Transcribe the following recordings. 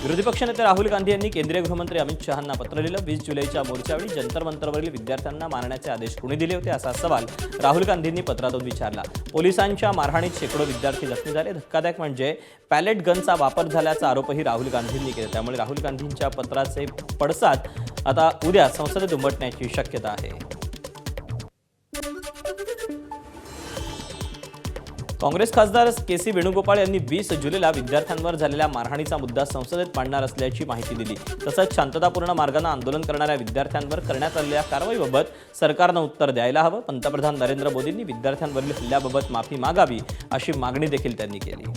विरोधी पक्षनेते राहुल गांधी यांनी केंद्रीय गृहमंत्री अमित शहांना पत्र लिहिलं. 20 जुलैच्या मोर्चावेळी जंतर मंतरवरील विद्यार्थ्यांना मारण्याचे आदेश कोणी दिले होते असा सवाल राहुल गांधींनी पत्रातून विचारला. पोलिसांच्या मारहाणीत शेकडो विद्यार्थी जखमी झाले. धक्कादायक म्हणजे पॅलेट गनचा वापर झाल्याचा आरोपही राहुल गांधींनी केला. त्यामुळे राहुल गांधींच्या पत्राचे पडसाद आता उद्या संसदेत उमटण्याची शक्यता आहे. काँग्रेस खासदार के.सी. वेणुगोपाळ यांनी 20 जुलैला विद्यार्थ्यांवर झालेल्या मारहाणीचा मुद्दा संसदेत मांडणार असल्याची माहिती दिली. तसंच शांततापूर्ण मार्गाने आंदोलन करणाऱ्या विद्यार्थ्यांवर करण्यात आलेल्या कारवाईबाबत सरकारनं उत्तर द्यायला हवं. पंतप्रधान नरेंद्र मोदींनी विद्यार्थ्यांवरील हल्ल्याबाबत माफी मागावी अशी मागणी देखील त्यांनी केली.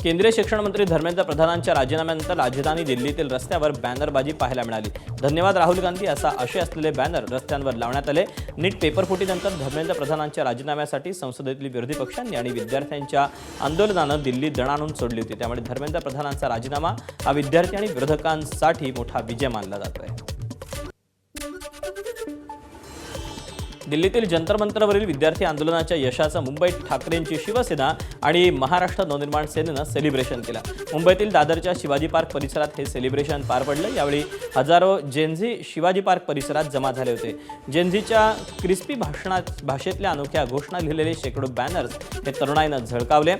केंद्रीय शिक्षण मंत्री धर्मेंद्र प्रधानांच्या राजीनाम्यानंतर राजधानी दिल्लीतील रस्त्यावर बॅनरबाजी पाहायला मिळाली. धन्यवाद राहुल गांधी असा आशय असलेले बॅनर रस्त्यांवर लावण्यात आले. नीट पेपरफुटीनंतर धर्मेंद्र प्रधानांच्या राजीनाम्यासाठी संसदेतील विरोधी पक्षांनी आणि विद्यार्थ्यांच्या आंदोलनानं दिल्ली दणाणून सोडली होती. त्यामुळे धर्मेंद्र प्रधानांचा राजीनामा हा विद्यार्थी आणि विरोधकांसाठी मोठा विजय मानला जातोय. दिल्लीतील जंतर मंतरवरील विद्यार्थी आंदोलनाच्या यशाचं मुंबईत ठाकरेंची शिवसेना आणि महाराष्ट्र नवनिर्माण सेनेनं सेलिब्रेशन केलं. मुंबईतील दादरच्या शिवाजी पार्क परिसरात हे सेलिब्रेशन पार पडलं. यावेळी हजारो जेनझी शिवाजी पार्क परिसरात जमा झाले होते. जेनझीच्या क्रिस्पी भाषेतल्या अनोख्या घोषणा लिहिलेले शेकडो बॅनर्स हे तरुणाईनं झळकावले.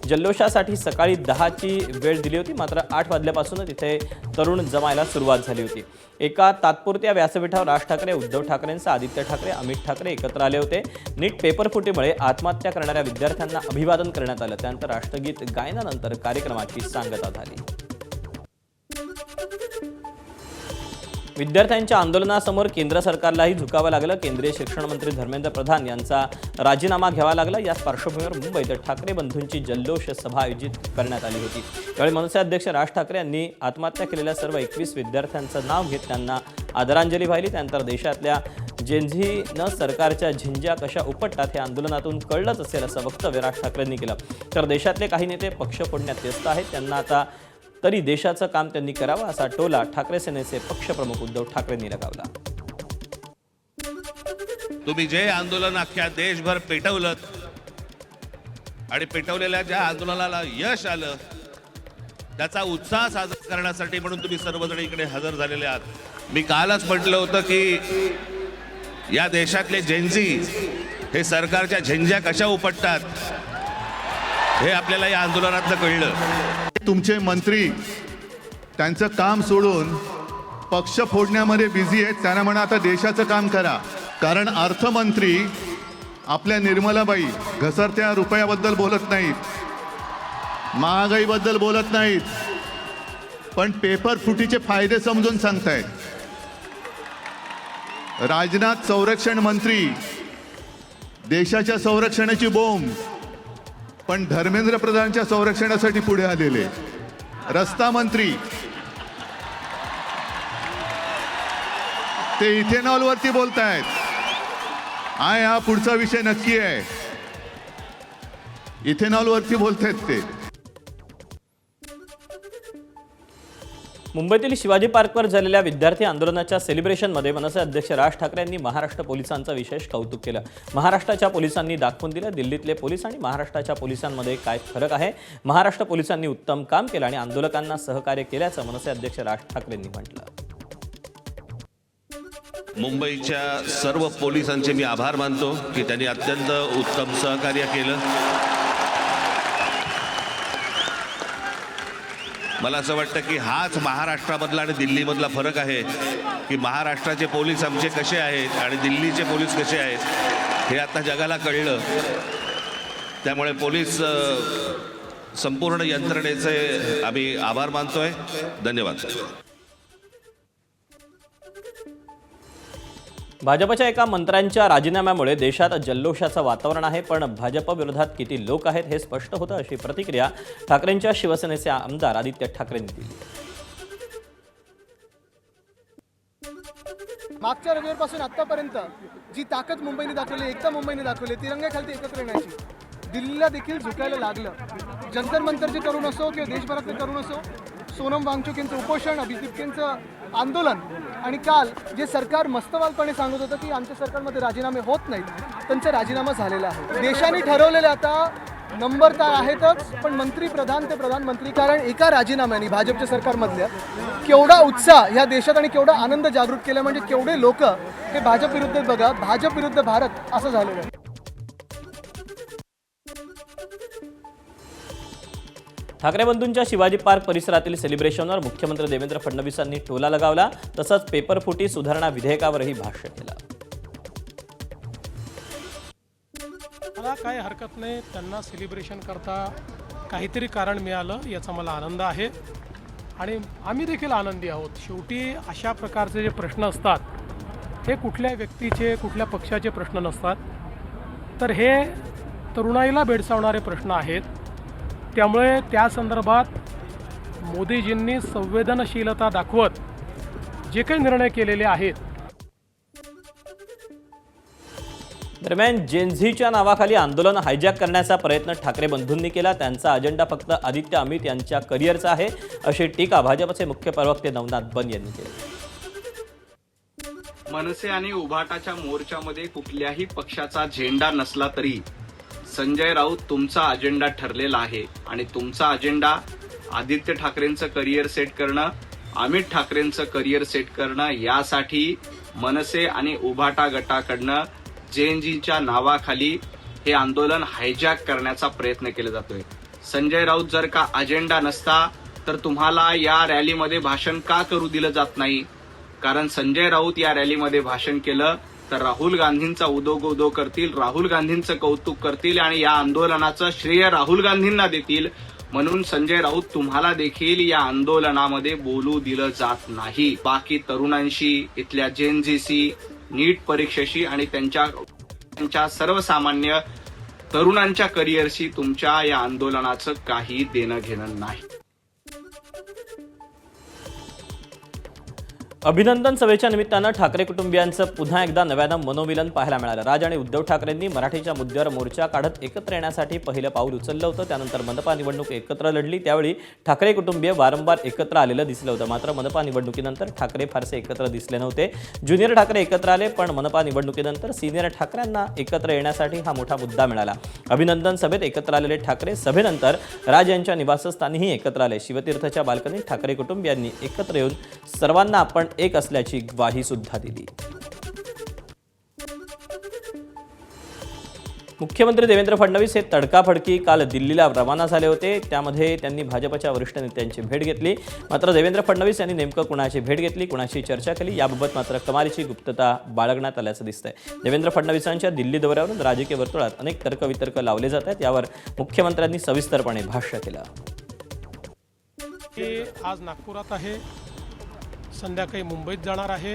जल्लोषासाठी सकाळी 10ची वेळ दिली होती, मात्र 8 वाजल्यापासून तिथे तरुण जमायला सुरुवात झाली होती. एका तात्पुरत्या व्यासपीठावर राज ठाकरे, उद्धव ठाकरेंसह आदित्य ठाकरे, अमित ठाकरे एकत्र आले होते. नीट पेपरफुटीमुळे आत्महत्या करणाऱ्या विद्यार्थ्यांना अभिवादन करण्यात आलं. त्यानंतर राष्ट्रगीत गायनानंतर कार्यक्रमाची सांगता झाली. विद्यार्थ्यांच्या आंदोलनासमोर केंद्र सरकारलाही झुकावं लागलं. केंद्रीय शिक्षण मंत्री धर्मेंद्र प्रधान यांचा राजीनामा घ्यावा लागला. याच पार्श्वभूमीवर मुंबईत ठाकरे बंधूंची जल्लोष सभा आयोजित करण्यात आली होती. यावेळी मनसे अध्यक्ष राज ठाकरे यांनी आत्महत्या केलेल्या सर्व 21 विद्यार्थ्यांचं नाव घेत त्यांना आदरांजली वाहिली. त्यानंतर देशातल्या जेनझीनं सरकारच्या झिंज्या कशा उपटतात हे आंदोलनातून कळलंच असेल असं वक्तव्य राज ठाकरेंनी केलं. तर देशातले काही नेते पक्ष फोडण्यात व्यस्त आहेत, त्यांना आता तरी देशाचं काम त्यांनी करावं असा टोला ठाकरे सेनेचे पक्षप्रमुख उद्धव ठाकरेंनी लगावला. तुम्ही जे आंदोलन अख्ख्या देशभर पेटवलं आणि पेटवलेल्या ज्या आंदोलनाला यश आलं त्याचा उत्साह साजरा करण्यासाठी म्हणून तुम्ही सर्वजण इकडे हजर झालेले आहात. मी कालच म्हटलं होतं की या देशातले जेनझी हे सरकारच्या झेंज्या कशा उपटतात हे आपल्याला या आंदोलनातनं कळलं. तुमचे मंत्री त्यांचं काम सोडून पक्ष फोडण्यामध्ये बिझी आहेत. त्यांना म्हणा आता देशाचं काम करा. कारण अर्थमंत्री आपल्या निर्मलाबाई घसरत्या रुपयाबद्दल बोलत नाहीत, महागाईबद्दल बोलत नाहीत, पण पेपर फुटीचे फायदे समजून सांगतायत. राजनाथ संरक्षण मंत्री देशाच्या संरक्षणाची बोंब, पण धर्मेंद्र प्रधानच्या संरक्षणासाठी पुढे आलेले. रस्ता मंत्री ते इथेनॉलवरती बोलतायत. हा पुढचा विषय नक्की आहे. इथेनॉलवरती बोलतायत ते. मुंबईतील शिवाजी पार्कवर झालेल्या विद्यार्थी आंदोलनाच्या सेलिब्रेशनमध्ये मनसे अध्यक्ष राज ठाकरे यांनी महाराष्ट्र पोलिसांचं विशेष कौतुक केलं. महाराष्ट्राच्या पोलिसांनी दाखवून दिलं दिल्लीतले पोलीस आणि महाराष्ट्राच्या पोलिसांमध्ये काय फरक आहे. महाराष्ट्र पोलिसांनी उत्तम काम केलं आणि आंदोलकांना सहकार्य केल्याचं मनसे अध्यक्ष राज ठाकरेंनी म्हटलं. मुंबईच्या सर्व पोलिसांचे मी आभार मानतो की त्यांनी अत्यंत उत्तम सहकार्य केलं. मला असं वाटतं की हाच महाराष्ट्रामधला आणि दिल्लीमधला फरक आहे की महाराष्ट्राचे पोलीस आमचे कसे आहेत आणि दिल्लीचे पोलीस कसे आहेत हे आता जगाला कळलं. त्यामुळे पोलीस संपूर्ण यंत्रणेचे आम्ही आभार मानतोय. धन्यवाद. भाजपच्या एका मंत्र्यांच्या राजीनाम्यामुळे देशात जल्लोषाचं वातावरण आहे, पण भाजप विरोधात किती लोक आहेत हे स्पष्ट होतं अशी प्रतिक्रिया ठाकरेंच्या शिवसेनेचे आमदार आदित्य ठाकरेंनी दिली. मागच्या रविवारपासून आतापर्यंत जी ताकद मुंबईने दाखवली, एकता मुंबईने दाखवली, तिरंग्याखाली एकत्र येण्याची, दिल्लीला देखील झुकायला लागलं. जंतर मंतरचे तरुण असो किंवा देशभरातले तरुण असो, सोनम वांगचुक यांचं उपोषण, अभिजितकेंचं आंदोलन आणि काल जे सरकार मस्तवालपणे सांगत होतं की आमच्या सरकारमध्ये राजीनामे होत नाहीत, त्यांचा राजीनामा झालेला आहे. देशाने ठरवलेलं आता नंबरदार आहेतच, पण मंत्री प्रधान ते प्रधानमंत्री. कारण एका राजीनाम्याने भाजपच्या सरकारमधल्या केवढा उत्साह ह्या देशात आणि केवढा आनंद जागृत केला, म्हणजे केवढे लोक हे भाजप विरुद्ध बघा, भाजप विरुद्ध भारत असं झालेलं आहे. ठाकरे बंधूंच्या शिवाजी पार्क परिसरातील सेलिब्रेशनवर मुख्यमंत्री देवेंद्र फडणवीसांनी टोला लगावला. तसंच पेपरफुटी सुधारणा विधेयकावरही भाष्य केलं. मला काही हरकत नाही, त्यांना सेलिब्रेशन करता काहीतरी कारण मिळालं याचा मला आनंद आहे आणि आम्ही देखील आनंदी आहोत. शेवटी अशा प्रकारचे जे प्रश्न असतात हे कुठल्या व्यक्तीचे कुठल्या पक्षाचे प्रश्न नसतात, तर हे तरुणाईला भेडसावणारे प्रश्न आहेत. त्यामुळे त्या संदर्भात मोदीजींनी संवेदनशीलता दाखवत जे काही निर्णय केलेले आहेत. दरम्यान जेनझीच्या नावाखाली आंदोलन हायजॅक करण्याचा प्रयत्न ठाकरे बंधूंनी केला. त्यांचा अजेंडा फक्त आदित्य अमित यांच्या करिअरचा आहे, अशी टीका भाजपचे मुख्य प्रवक्ते नवनाथ बन यांनी केली. मनसे आणि उभाटाच्या मोर्चामध्ये कुठल्याही पक्षाचा झेंडा नसला तरी संजय राऊत तुमचा अजेंडा ठरलेला आहे आणि तुमचा अजेंडा आदित्य ठाकरेंचं करिअर सेट करणं, अमित ठाकरेंचं करिअर सेट करणं, यासाठी मनसे आणि उभाटा गटाकडनं जेएनजीच्या नावाखाली हे आंदोलन हायजॅक करण्याचा प्रयत्न केला जातोय. संजय राऊत जर का अजेंडा नसता तर तुम्हाला या रॅलीमध्ये भाषण का करू दिलं जात नाही? कारण संजय राऊत या रॅलीमध्ये भाषण केलं तर राहुल गांधींचा उदो करतील, राहुल गांधींचं कौतुक करतील आणि या आंदोलनाचं श्रेय राहुल गांधींना देतील. म्हणून संजय राऊत तुम्हाला देखील या आंदोलनामध्ये बोलू दिलं जात नाही. बाकी तरुणांशी, इथल्या जेएनजीशी, नीट परीक्षेशी आणि त्यांच्या सर्वसामान्य तरुणांच्या करिअरशी तुमच्या या आंदोलनाचं काही देणं घेणं नाही. अभिनंदन सभेच्या निमित्तानं ठाकरे कुटुंबियांचं पुन्हा एकदा नव्यानं मनोमिलन पाहायला मिळालं. राज आणि उद्धव ठाकरेंनी मराठीच्या मुद्द्यावर मोर्चा काढत एकत्र येण्यासाठी पहिलं पाऊल उचललं होतं. त्यानंतर मनपा निवडणूक एकत्र लढली, त्यावेळी ठाकरे कुटुंबीय वारंवार एकत्र आलेलं दिसलं होतं. मात्र मनपा निवडणुकीनंतर ठाकरे फारसे एकत्र दिसले नव्हते. ज्युनियर ठाकरे एकत्र आले, पण मनपा निवडणुकीनंतर सिनियर ठाकरेंना एकत्र येण्यासाठी हा मोठा मुद्दा मिळाला. अभिनंदन सभेत एकत्र आलेले ठाकरे सभेनंतर राज यांच्या निवासस्थानीही एकत्र आले. शिवतीर्थच्या बाल्कनीत ठाकरे कुटुंबियांनी एकत्र येऊन सर्वांना आपण एक असल्याची ग्वाही सुद्धा दिली. मुख्यमंत्री देवेंद्र फडणवीस हे तडकाफडकी काल दिल्लीला रवाना झाले होते. त्यामध्ये त्यांनी भाजपच्या वरिष्ठ नेत्यांची भेट घेतली. मात्र देवेंद्र फडणवीस यांनी नेमकं कुणाची भेट घेतली, कुणाशी चर्चा केली, याबाबत मात्र कमालीची गुप्तता बाळगण्यात आल्याचं दिसतंय. देवेंद्र फडणवीसांच्या दिल्ली दौऱ्यावरून राजकीय वर्तुळात अनेक तर्कवितर्क लावले जात आहेत. यावर मुख्यमंत्र्यांनी सविस्तरपणे भाष्य केलं. आज नागपुरात आहे, संध्याकाळी मुंबईत जाणार आहे.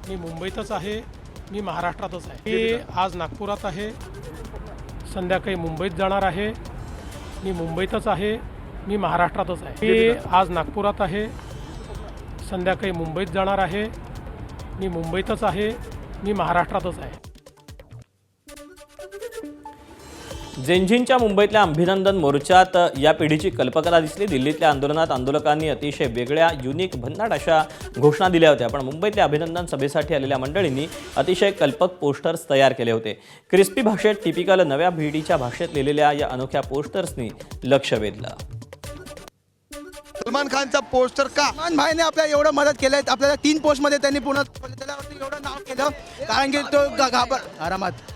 मी मुंबईतच आहे, मी महाराष्ट्रातच आहे. मी आज नागपुरात आहे, संध्याकाळी मुंबईत जाणार आहे. मी मुंबईतच आहे, मी महाराष्ट्रातच आहे. मी आज नागपुरात आहे, संध्याकाळी मुंबईत जाणार आहे. मी मुंबईतच आहे, मी महाराष्ट्रातच आहे. जेनझींच्या मुंबईतल्या अभिनंदन मोर्चात या पिढीची कल्पकता दिसली. दिल्लीतल्या आंदोलनात आंदोलकांनी अतिशय वेगळ्या, युनिक, भन्नाट अशा घोषणा दिल्या होत्या. पण मुंबईतल्या अभिनंदन सभेसाठी आलेल्या मंडळींनी अतिशय कल्पक पोस्टर्स तयार केले होते. क्रिस्पी भाषेत, टिपिकल नव्या पिढीच्या भाषेत लिहिलेल्या या अनोख्या पोस्टर्सनी लक्ष वेधलं. सलमान खानचा पोस्टर का? सलमान भाईने आपल्याला एवढं मदत केलंय, आपल्याला 3 पोस्टमध्ये त्यांनी पूर्ण त्याच्यावरती एवढं नाव केलं, कारण की तो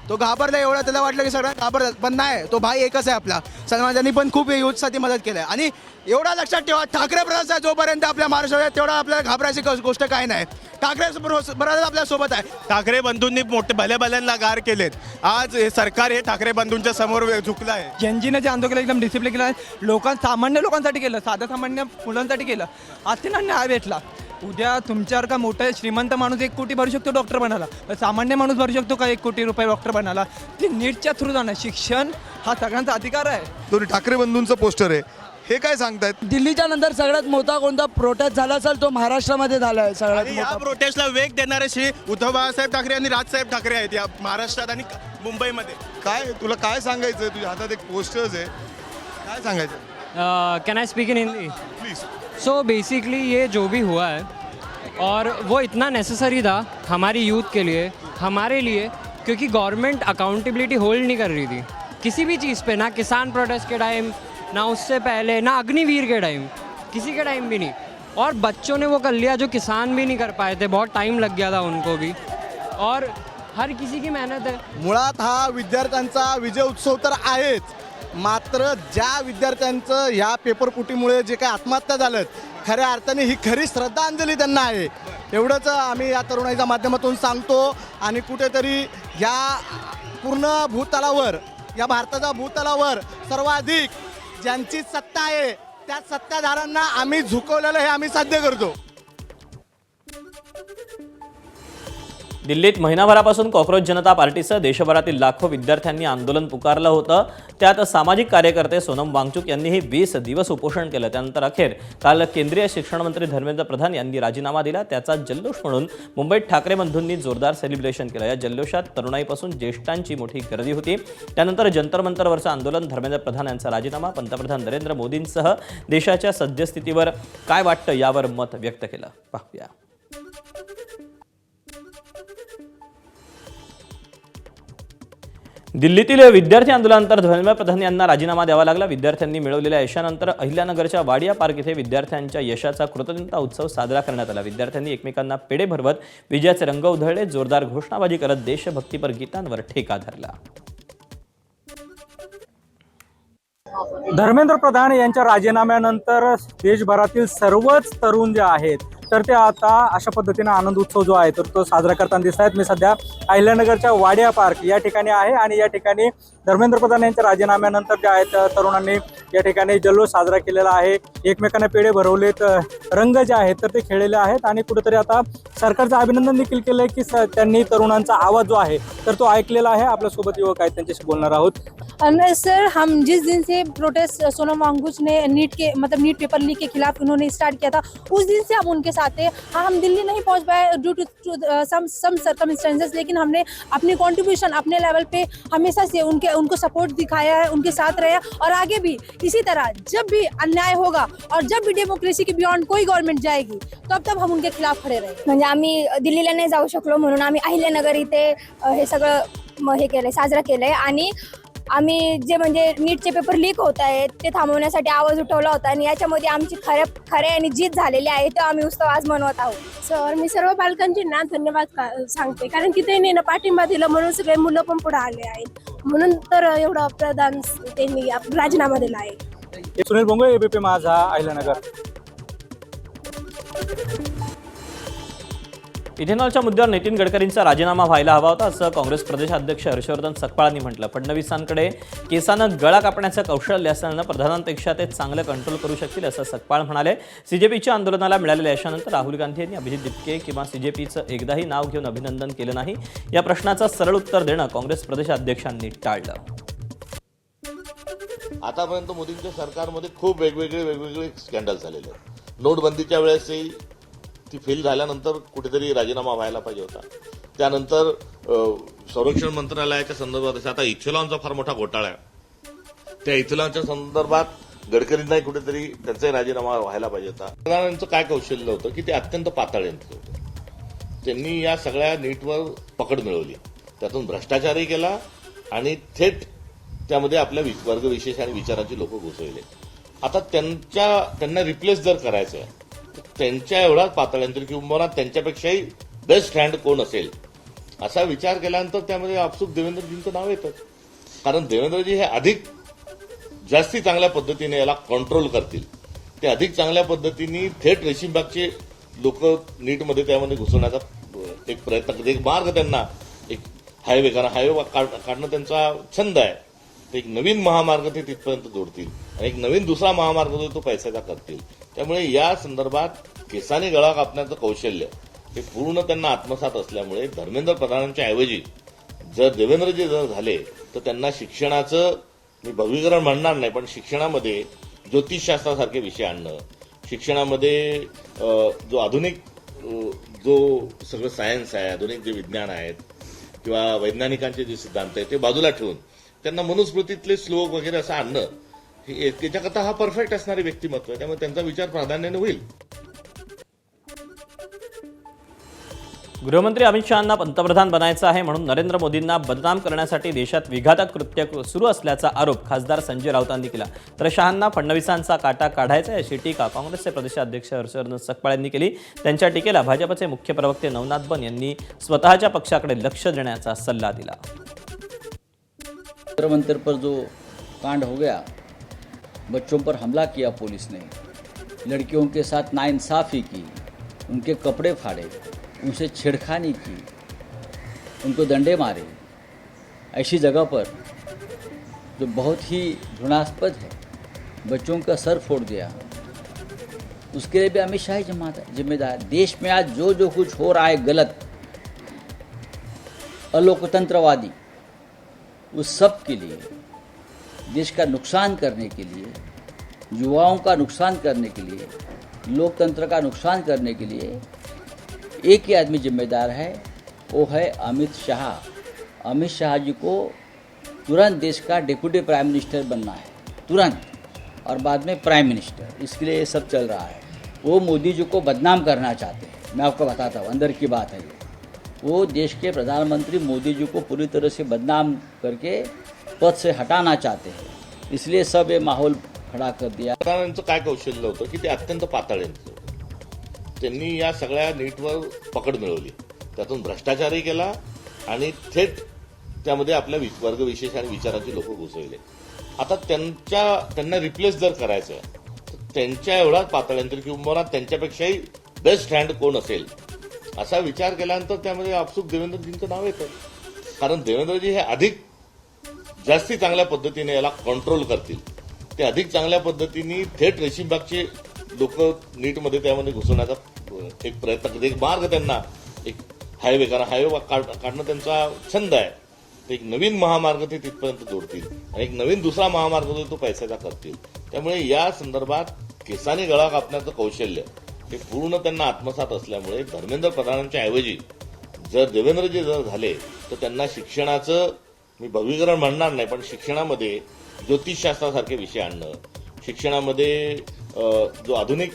तो घाबरला एवढं, त्याला वाटलं की सगळं घाबरतात, पण नाही, तो भाई एकच आहे आपला. सलमान त्यांनी पण खूप युथसाठी मदत केली आहे. आणि एवढा लक्षात ठेवा, ठाकरे ब्रदर्स जोपर्यंत आपल्या महाराष्ट्रात तेवढा आपल्याला घाबरायची गोष्ट काय नाही. ठाकरे ब्रदर्स आपल्या सोबत आहे. ठाकरे बंधूंनी मोठे भल्याला गार केलेत. आज हे सरकार हे ठाकरे बंधूंच्या समोर झुकलं आहे. जनजीने जे आंदोलन एकदम डिसिप्लिन केलं, सामान्य लोकांसाठी केलं, साध्या सामान्य मुलांसाठी केलं. आज त्यांना न्याय भेटला. उद्या तुमच्यावर का मोठा श्रीमंत माणूस 1 कोटी भरू शकतो डॉक्टर बनायला, सामान्य माणूस भरू शकतो का 1 कोटी रुपये डॉक्टर बनायला? ते नीटच्या थ्रू जाणं, शिक्षण हा सगळ्यांचा अधिकार आहे. दोन्ही ठाकरे बंधूंचं पोस्टर आहे, हे काय सांगतायत? दिल्लीच्या नंतर सगळ्यात मोठा कोणता प्रोटेस्ट झाला असेल तो महाराष्ट्रामध्ये झाला आहे. सगळ्यात या मोठा प्रोटेस्टला वेग देणारे श्री उद्धव बाळासाहेब ठाकरे आणि राजसाहेब ठाकरे आहेत या महाराष्ट्रात आणि मुंबईमध्ये. काय तुला काय सांगायचं? तुझ्या हातात एक पोस्टर्स आहे, काय सांगायचं? Can I speak in Hindi? Please. So basically ये जो भी हुआ है और वो इतना नेसेसरी था हमारी यूथ के लिए, हमारे लिए, क्योंकि गवर्नमेंट अकाउंटेबिलिटी होल्ड नहीं कर रही थी. किसी भी चीज़ पे, ना किसान प्रोटेस्ट के टाइम, ना उससे पहले, ना अग्निवीर के टाइम, किसी के टाइम भी नहीं। और बच्चों ने वो कर लिया जो किसान भी नहीं कर पाए थे, बहुत टाइम लग गया था उनको भी, और हर किसी की मेहनत है। मुळात हा विद्यार्थ्यांचा विजय उत्सव तर आहेच, मात्र ज्या विद्यार्थ्यांचं ह्या पेपरफुटीमुळे जे काही आत्महत्या झाल्यात, खऱ्या अर्थाने ही खरी श्रद्धांजली त्यांना आहे, एवढंच आम्ही या तरुणाईच्या माध्यमातून सांगतो। आणि कुठेतरी या पूर्ण भूतलावर, या भारताच्या भूतलावर सर्वाधिक ज्यांची सत्ता आहे त्या सत्ताधाऱ्यांना आम्ही झुकवलेलं हे आम्ही साध्य करतो। दिल्लीत महिनाभरापासून कॉक्रोच जनता पार्टीसह देशभरातील लाखो विद्यार्थ्यांनी आंदोलन पुकारलं होतं। त्यात सामाजिक कार्यकर्ते सोनम वांगचुक यांनीही 20 दिवस उपोषण केलं। त्यानंतर अखेर काल केंद्रीय शिक्षण मंत्री धर्मेंद्र प्रधान यांनी राजीनामा दिला। त्याचा जल्लोष म्हणून मुंबईत ठाकरे बंधूंनी जोरदार सेलिब्रेशन केलं। या जल्लोषात तरुणाईपासून ज्येष्ठांची मोठी गर्दी होती। त्यानंतर जंतर मंतरवरचं आंदोलन, धर्मेंद्र प्रधान यांचा राजीनामा, पंतप्रधान नरेंद्र मोदींसह देशाच्या सद्यस्थितीवर काय वाटतं यावर मत व्यक्त केलं। पाहूया। दिल्लीतील विद्यार्थी आंदोलनानंतर धर्मेंद्र प्रधान यांना राजीनामा द्यावा लागला। विद्यार्थ्यांनी मिळवलेल्या यशानंतर अहिल्यानगरच्या वाडिया पार्क इथे विद्यार्थ्यांच्या यशाचा कृतज्ञता उत्सव साजरा करण्यात आला। विद्यार्थ्यांनी एकमेकांना पेढे भरवत विजयाचे रंग उधळले, जोरदार घोषणाबाजी करत देशभक्तीपर गीतांवर ठेका धरला। धर्मेंद्र प्रधान यांच्या राजीनाम्यानंतर देशभरातील सर्वच तरुण जे आहेत तर ते आता अशा पद्धतीने आनंद उत्सव जो आहे तर तो साजरा करताना दिसत आहेत। मी सध्या अहिल्यानगरच्या वाडिया पार्क या ठिकाणी आहे आणि या ठिकाणी धर्मेंद्र प्रधान यांच्या राजीनाम्यानंतर जे आहेत तरुणांनी या ठिकाणी जल्लोष साजरा केलेला आहे, एकमेकांना पेढे भरवलेत, रंग जे आहेत तर ते खेळलेले आहेत आणि कुठेतरी आता सरकारचं अभिनंदन देखील केलं आहे की त्यांनी तरुणांचा आवाज जो आहे तर तो ऐकलेला आहे। आपल्यासोबत युवक आहेत, त्यांच्याशी बोलणार आहोत। सर, हम जिस दिन से प्रोटेस्ट सोनम वांगचुक ने नीट पेपर लीक के खिलाफ उन्होंने स्टार्ट किया था, उस दिन से हम उनके साथ हैं। हाँ, हम दिल्ली नहीं पहुंच पाए ड्यू टू सम सर्कमस्टेंसेस, लेकिन हमने अपनी कंट्रीब्यूशन अपने लेवल पे हमेशा से उनको सपोर्ट दिखाया है, उनके साथ रहे और आगे भी इसी तरह जब भी अन्याय होगा और जब भी डेमोक्रेसी के बियॉन्ड कोई गवर्नमेंट जाएगी तब हम उनके खिलाफ खड़े रहे। म्हणजे आम्ही दिल्लीला नाही जाऊ शकलो म्हणून आम्ही अहिल्यानगर इथे हे सगळं हे केलंय, साजरा केलंय आणि आम्ही जे म्हणजे नीटचे पेपर लीक होत आहेत ते थांबवण्यासाठी आवाज उठवला होता आणि याच्यामध्ये आमची खरे आणि जीत झालेली आहे, तर आम्ही उत्सव आज मनवत आहोत। सर, मी सर्व पालकांचे ना धन्यवाद सांगते, कारण की त्यांनी ना पाठिंबा दिला म्हणून सगळे मुलं पण पुढे आले आहेत, म्हणून तर एवढं प्रधान त्यांनी राजीनामा दिला आहे। सुनील बोंगळे, एबीपी माझा, अहिल्यानगर। इथेनॉलच्या मुद्द्यावर नितीन गडकरींचा राजीनामा व्हायला हवा होता असं काँग्रेस प्रदेशाध्यक्ष हर्षवर्धन सकपाळांनी म्हटलं। फडणवीसांकडे केसानं गळा कापण्याचं कौशल्य असल्यानं प्रधानांपेक्षा ते चांगलं कंट्रोल करू शकतील असं सकपाळ म्हणाले। सीजेपीच्या आंदोलनाला मिळालेल्या यशानंतर राहुल गांधी यांनी अभिजित दिपके किंवा सीजेपीचं एकदाही नाव घेऊन अभिनंदन केलं नाही, या प्रश्नाचं सरळ उत्तर देणं काँग्रेस प्रदेशाध्यक्षांनी टाळलं। आतापर्यंत मोदींच्या सरकारमध्ये खूप वेगवेगळे स्कॅन्डल झालेले आहेत। नोटबंदीच्या वेळेसही ती फेल झाल्यानंतर कुठेतरी राजीनामा व्हायला पाहिजे होता। त्यानंतर संरक्षण मंत्रालयाच्या संदर्भात आता इथेनॉलचा फार मोठा घोटाळा आहे, त्या इथेनॉलच्या संदर्भात गडकरींनाही कुठेतरी त्यांचाही राजीनामा व्हायला पाहिजे होता। प्रधानांचं काय कौशल्य होतं की ते अत्यंत पातळ यंत्र होतं। त्यांनी या सगळ्या नीटवर पकड मिळवली, त्यातून भ्रष्टाचारही केला आणि थेट त्यामध्ये आपल्या वर्गविशेष आणि विचारांची लोक घुसवले। आता त्यांना रिप्लेस जर करायचं आहे त्यांच्या एवढाच पातळ्यांतर किंवा त्यांच्यापेक्षाही बेस्ट हँड कोण असेल असा विचार केल्यानंतर त्यामध्ये आपसूक देवेंद्रजींचं नाव येतं, कारण देवेंद्रजी हे अधिक जास्ती चांगल्या पद्धतीने याला कंट्रोल करतील, ते अधिक चांगल्या पद्धतीने थेट रेशीमबागचे लोक नीटमध्ये त्यामध्ये घुसवण्याचा एक प्रयत्न करतील, एक मार्ग त्यांना, एक हायवे, कारण हायवे काढणं त्यांचा छंद आहे, ते एक नवीन महामार्ग ते तिथपर्यंत जोडतील आणि एक नवीन दुसरा महामार्ग जो तो पैशाचा करतील। त्यामुळे या संदर्भात केसाने गळा कापण्याचं कौशल्य हे पूर्ण त्यांना आत्मसात असल्यामुळे धर्मेंद्र प्रधानांच्या ऐवजी जर देवेंद्रजी जर झाले तर त्यांना शिक्षणाचं, मी भविकरण म्हणणार नाही, पण शिक्षणामध्ये ज्योतिषशास्त्रासारखे विषय आणणं, शिक्षणामध्ये जो आधुनिक जो सगळं सायन्स आहे, आधुनिक जे विज्ञान आहेत किंवा वैज्ञानिकांचे जे सिद्धांत आहेत ते बाजूला ठेवून त्यांना मनुस्मृतीतले श्लोक वगैरे असं आणणं, त्याच्याकरता हा परफेक्ट असणारे व्यक्तिमत्व आहे, त्यामुळे त्यांचा विचार प्राधान्याने होईल। गृहमंत्री अमित शहांना पंतप्रधान बनायचं आहे म्हणून नरेंद्र मोदींना बदनाम करण्यासाठी देशात विघातक कृत्य सुरू असल्याचा आरोप खासदार संजय राऊतांनी केला. तर शहांना फडणवीसांचा काटा काढायचा अशी टीका काँग्रेसचे प्रदेशाध्यक्ष हर्षवर्धन सकपाळ यांनी केली. त्यांच्या टीकेला भाजपचे मुख्य प्रवक्ते नवनाथ बन यांनी स्वतःच्या पक्षाकडे लक्ष देण्याचा सल्ला दिला. मंदिर पर जो कांड हो गया, बच्चों पर हमला किया पुलिस ने, लड़कियों के साथ नाइंसाफ़ी की, उनके कपड़े फाड़े, उनसे छेड़खानी की, उनको डंडे मारे, ऐसी जगह पर जो बहुत ही घृणास्पद है, बच्चों का सर फोड़ दिया, उसके लिए भी अमित शाह जिम्मेदार. देश में आज जो जो कुछ हो रहा है गलत, अलोकतंत्रवादी, उस सब के लिए, देश का नुकसान करने के लिए, युवाओं का नुकसान करने के लिए, लोकतंत्र का नुकसान करने के लिए एक ही आदमी जिम्मेदार है, वो है अमित शाह. अमित शाह जी को तुरंत देश का डिप्टी प्राइम मिनिस्टर बनना है, तुरंत, और बाद में प्राइम मिनिस्टर. इसके लिए ये सब चल रहा है. वो मोदी जी को बदनाम करना चाहते हैं. मैं आपको बताता हूँ, अंदर की बात है ये. वो देश के प्रधानमंत्री मोदी जी को पूरी तरह से बदनाम करके पद से हटाना चाहते हैं. इसलिए सब ये माहौल खड़ा कर दिया. त्यांचं काय कौशल्य होतं की ते अत्यंत पातळ यांचं. त्यांनी या सगळ्या नीटवर पकड मिळवली, त्यातून भ्रष्टाचारही केला आणि थेट त्यामध्ये आपल्या वर्गविशेष आणि विचाराची लोक घुसवले. आता त्यांना रिप्लेस जर करायचं तर त्यांच्या एवढाच पातळ्यांतर किंवा त्यांच्यापेक्षाही बेस्ट हँड कोण असेल असा विचार केल्यानंतर त्यामध्ये आपसूक देवेंद्रजींचं नाव येतं. कारण देवेंद्रजी हे अधिक जास्ती चांगल्या पद्धतीने याला कंट्रोल करतील. ते अधिक चांगल्या पद्धतीने थेट रेशीमबागचे लोक नीटमध्ये त्यामध्ये घुसवण्याचा एक प्रयत्न करतील. एक मार्ग त्यांना, एक हायवे, कारण हायवे काढणं त्यांचा छंद आहे, ते एक नवीन महामार्ग ते तिथपर्यंत जोडतील आणि एक नवीन दुसरा महामार्ग जो तो पैशाचा करतील. त्यामुळे या संदर्भात केसाने गळा कापण्याचं कौशल्य हे पूर्ण त्यांना आत्मसात असल्यामुळे धर्मेंद्र प्रधानांच्या ऐवजी जर देवेंद्रजी जर झाले तर त्यांना शिक्षणाचं, मी भविकरण म्हणणार नाही, पण शिक्षणामध्ये ज्योतिषशास्त्रासारखे विषय आणणं, शिक्षणामध्ये जो आधुनिक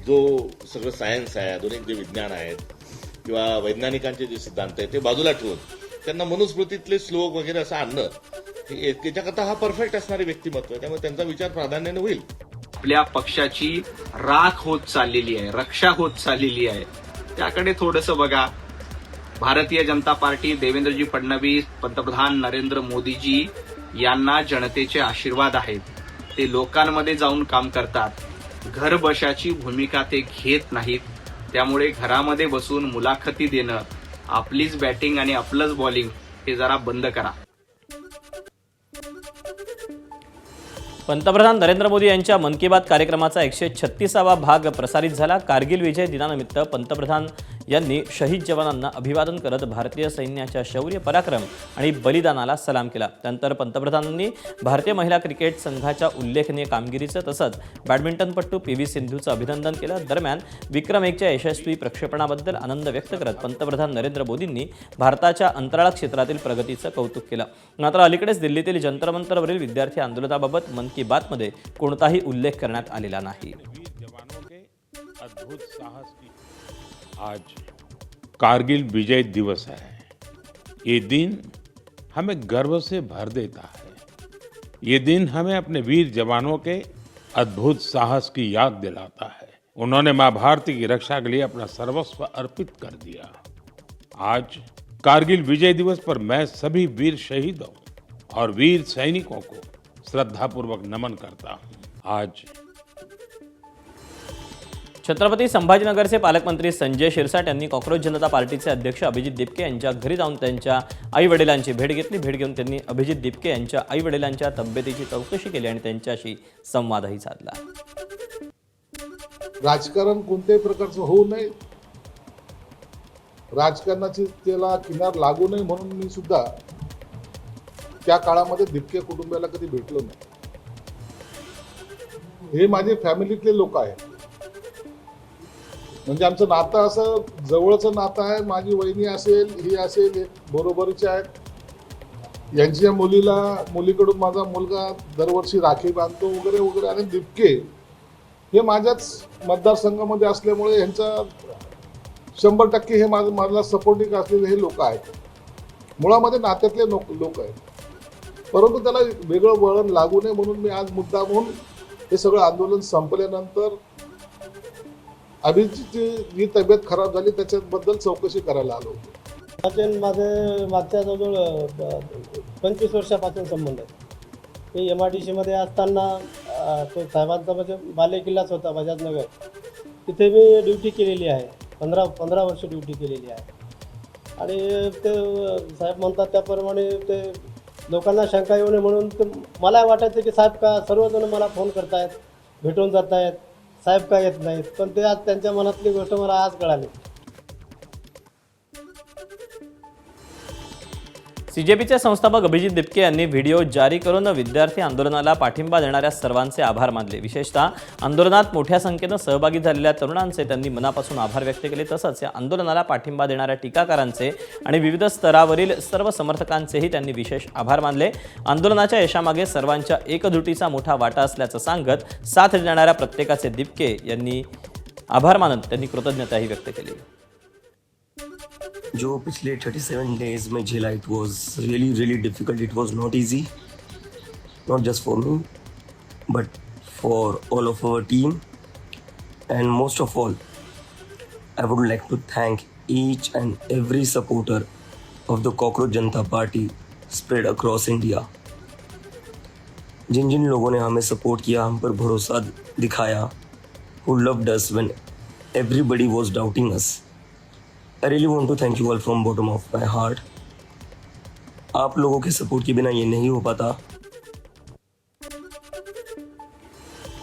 जो सगळं सायन्स आहे, आधुनिक जे विज्ञान आहेत किंवा वैज्ञानिकांचे जे सिद्धांत आहेत ते बाजूला ठेवून त्यांना मनुस्मृतीतले श्लोक वगैरे असं आणणं, त्याच्याकरता हा परफेक्ट असणारे व्यक्तिमत्व आहे. त्यामुळे त्यांचा विचार प्राधान्याने होईल. आपल्या पक्षाची राख होत चाललेली आहे, रक्षा होत चाललेली आहे, त्याकडे थोडंसं बघा. भारतीय जनता पार्टी, देवेंद्रजी फडणवीस, पंतप्रधान नरेंद्र मोदीजी यांना जनतेचे आशीर्वाद आहेत. ते लोकांमध्ये जाऊन काम करतात. घर बशाची भूमिका ते घेत नाहीत. त्यामुळे घरामध्ये बसून मुलाखती देणं, आपलीच बॅटिंग आणि आपलंच बॉलिंग हे जरा बंद करा. पंतप्रधान नरेंद्र मोदी यांच्या मन की बात कार्यक्रमाचा 136वा भाग प्रसारित झाला. कारगिल विजय दिनानिमित्त पंतप्रधान यांनी शहीद जवानांना अभिवादन करत भारतीय सैन्याच्या शौर्य, पराक्रम आणि बलिदानाला सलाम केला. त्यानंतर पंतप्रधानांनी भारतीय महिला क्रिकेट संघाच्या उल्लेखनीय कामगिरीचं तसंच बॅडमिंटनपटू PV सिंधूचं अभिनंदन केलं. दरम्यान विक्रम 1च्या यशस्वी प्रक्षेपणाबद्दल आनंद व्यक्त करत पंतप्रधान नरेंद्र मोदींनी भारताच्या अंतराळ क्षेत्रातील प्रगतीचं कौतुक केलं. मात्र अलीकडेच दिल्लीतील जंतर मंतरवरील विद्यार्थी आंदोलनाबाबत मन की बातमध्ये कोणताही उल्लेख करण्यात आलेला नाही. आज कारगिल विजय दिवस है. ये दिन हमें गर्व से भर देता है. ये दिन हमें अपने वीर जवानों के अद्भुत साहस की याद दिलाता है. उन्होंने मां भारती की रक्षा के लिए अपना सर्वस्व अर्पित कर दिया. आज कारगिल विजय दिवस पर मैं सभी वीर शहीदों और वीर सैनिकों को श्रद्धापूर्वक नमन करता हूं. आज छत्रपती संभाजीनगरचे पालकमंत्री संजय शिरसाट यांनी कॉक्रोच जनता पार्टीचे अध्यक्ष अभिजित दिपके यांच्या घरी जाऊन त्यांच्या आई-वडिलांची भेट घेतली. भेट घेऊन त्यांनी अभिजित दिपके यांच्या आई-वडिलांच्या तब्येतीची चौकशी केली आणि त्यांच्याशी संवादही साधला. राजकारण कोणत्याही प्रकारचं होऊ नये, राजकारणाची त्याला किनार लागू नये म्हणून मी सुद्धा त्या काळामध्ये दिपके कुटुंबाला कधी भेटलो नाही. हे माझे फॅमिलीतले लोक आहेत. म्हणजे आमचं नातं असं जवळचं नातं आहे. माझी वहिनी असेल, ही असेल, बरोबरीचे आहेत. यांच्या मुलीकडून माझा मुलगा दरवर्षी राखी बांधतो वगैरे वगैरे. आणि दिपके हे माझ्याच मतदारसंघामध्ये असल्यामुळे यांचा 100% हे मला सपोर्टिंग असलेले हे लोक आहेत, मुळामध्ये नात्यातले लोक आहेत. परंतु त्याला वेगळं वळण लागू नये म्हणून मी आज मुद्दामहून हे सगळं आंदोलन संपल्यानंतर अभिजीतची जी तब्येत खराब झाली त्याच्याबद्दल चौकशी करायला आलो होतो. माझे मागच्या जवळजवळ 25 वर्षापासून संबंध आहे. मी MIDCमध्ये असताना तो साहेबांचा म्हणजे बाले किल्लाच होता बजाजनगर, तिथे मी ड्युटी केलेली आहे. 15 वर्ष ड्युटी केलेली आहे. आणि ते साहेब म्हणतात त्याप्रमाणे ते लोकांना शंका येऊ नये म्हणून ते मला वाटायचं की साहेब का सर्वजण मला फोन करतायत, भेटून जात आहेत, साहेब का येत नाहीत. पण ते आज त्यांच्या मनातली गोष्ट मला आज कळाली. CJPचे संस्थापक अभिजित दिपके यांनी व्हिडिओ जारी करून विद्यार्थी आंदोलनाला पाठिंबा देणाऱ्या सर्वांचे आभार मानले. विशेषतः आंदोलनात मोठ्या संख्येनं सहभागी झालेल्या तरुणांचे त्यांनी मनापासून आभार व्यक्त केले. तसंच या आंदोलनाला पाठिंबा देणाऱ्या टीकाकारांचे आणि विविध स्तरावरील सर्व समर्थकांचेही त्यांनी विशेष आभार मानले. आंदोलनाच्या यशामागे सर्वांच्या एकजुटीचा मोठा वाटा असल्याचं सांगत साथ देणाऱ्या प्रत्येकाचे दिपके यांनी आभार मानत त्यांनी कृतज्ञताही व्यक्त केली. जो पिछले 37 डेज में झेला, it was really difficult. It was not easy, not just for me but for all of our team. And most of all I would like to thank each and every supporter of the Cockroach Janata Party spread across India. जिन जिन लोगों ने हमें support KIA, हम पर भरोसा दिखाया, who loved us when everybody was doubting us. I really want to thank you all from bottom of my heart. आप लोगों के support के बिना ये नहीं हो पाता.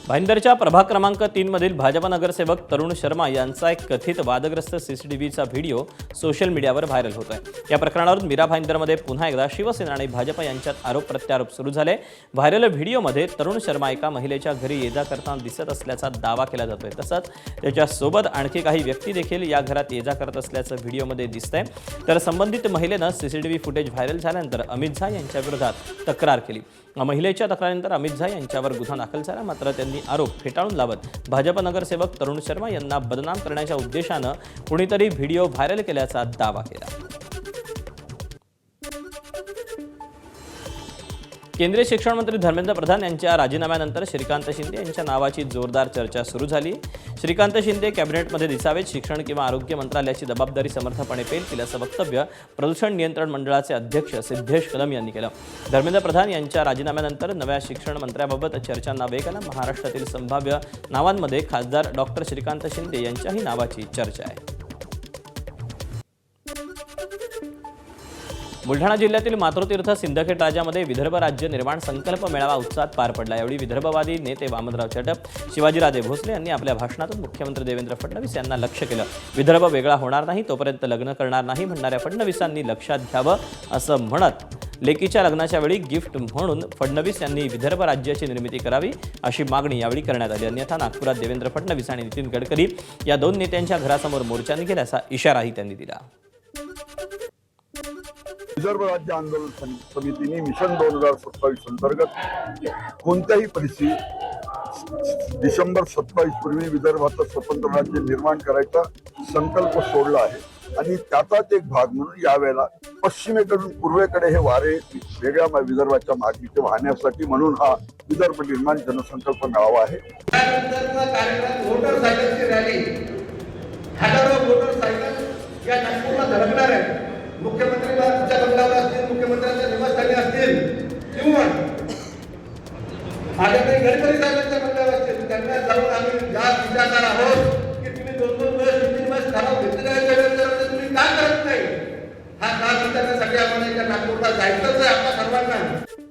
भाईंदरच्या प्रभाग क्रमांक 3 मधील भाजप नगरसेवक तरुण शर्मा यांचा एक कथित वादग्रस्त CCTVचा व्हिडिओ सोशल मीडियावर व्हायरल होत आहे. या प्रकरणावरून मीरा भाईंदरमध्ये पुन्हा एकदा शिवसेना आणि भाजप यांच्यात आरोप प्रत्यारोप सुरू झाले. व्हायरल व्हिडिओमध्ये तरुण शर्मा एका महिलेच्या घरी ये जा करताना दिसत असल्याचा दावा केला जातोय. तसंच त्याच्यासोबत आणखी काही व्यक्ती देखील या घरात ये जा करत असल्याचं व्हिडिओमध्ये दिसतंय. तर संबंधित महिलेनं CCTV फुटेज व्हायरल झाल्यानंतर अमित झा यांच्या विरोधात तक्रार केली. महिलेच्या तक्रारीनंतर अमित झा यांच्यावर गुन्हा दाखल झाला. मात्र त्यांनी आरोप फेटाळून लावत भाजप नगरसेवक तरुण शर्मा यांना बदनाम करण्याच्या उद्देशानं कुणीतरी व्हिडिओ व्हायरल केल्याचा दावा केला. केंद्रीय शिक्षण मंत्री धर्मेंद्र प्रधान यांच्या राजीनाम्यानंतर श्रीकांत शिंदे यांच्या नावाची जोरदार चर्चा सुरू झाली. श्रीकांत शिंदे कॅबिनेटमध्ये दिसावेत, शिक्षण किंवा आरोग्य मंत्रालयाची जबाबदारी समर्थपणे पेलतील असं वक्तव्य प्रदूषण नियंत्रण मंडळाचे अध्यक्ष सिद्धेश कदम यांनी केलं. धर्मेंद्र प्रधान यांच्या राजीनाम्यानंतर नव्या शिक्षण मंत्र्याबाबत चर्चांना वेग आला. महाराष्ट्रातील संभाव्य नावांमध्ये खासदार डॉक्टर श्रीकांत शिंदे यांच्याही नावाची चर्चा आहे. बुलढाणा जिल्ह्यातील मातृतीर्थ सिंदखेड राजामध्ये विदर्भ राज्य निर्माण संकल्प मेळावा उत्साहात पार पडला. यावेळी विदर्भवादी नेते वामनराव चटप, शिवाजीराजे भोसले यांनी आपल्या भाषणातून मुख्यमंत्री देवेंद्र फडणवीस यांना लक्ष्य केलं. विदर्भ वेगळा होणार नाही तोपर्यंत लग्न करणार नाही म्हणणाऱ्या फडणवीसांनी लक्षात घ्यावं असं म्हणत लेकीच्या लग्नाच्या वेळी गिफ्ट म्हणून फडणवीस यांनी विदर्भ राज्याची निर्मिती करावी अशी मागणी यावेळी करण्यात आली. अन्यथा नागपुरात देवेंद्र फडणवीस आणि नितीन गडकरी या दोन नेत्यांच्या घरासमोर मोर्चा निघेल असा इशाराही त्यांनी दिला. विदर्भ राज्य आंदोलन समितीने मिशन 2027 अंतर्गत कोणत्याही परिस्थितीत डिसेंबर 27 पूर्वी विदर्भाचं स्वतंत्र राज्य निर्माण करायचा संकल्प सोडला आहे आणि त्याचाच एक भाग म्हणून यावेळेला पश्चिमेकडून पूर्वेकडे हे वारे वेगळ्या विदर्भाच्या मागणीचे वाहण्यासाठी म्हणून हा विदर्भ निर्माण जनसंकल्प मेळावा आहे. हजारो मोटरसायकल या नागपूरला धडकणार आहे. मुख्यमंत्र्यांच्या बंगल्यावर असतील, मुख्यमंत्र्यांच्या निवासस्थानी असतील किंवा माझ्याकडे गडकरी साहेबांच्या बंगल्यावर असतील, त्यांना जाऊन आम्ही या विचारणार आहोत की तुम्ही 2-2 वर्ष 3 वर्ष ठराव घेतलेल्या वेळेस तुम्ही का करत नाही. हा का विचारण्यासाठी आम्हाला एका नागपूरला जायचंच आहे आपल्या सर्वांना.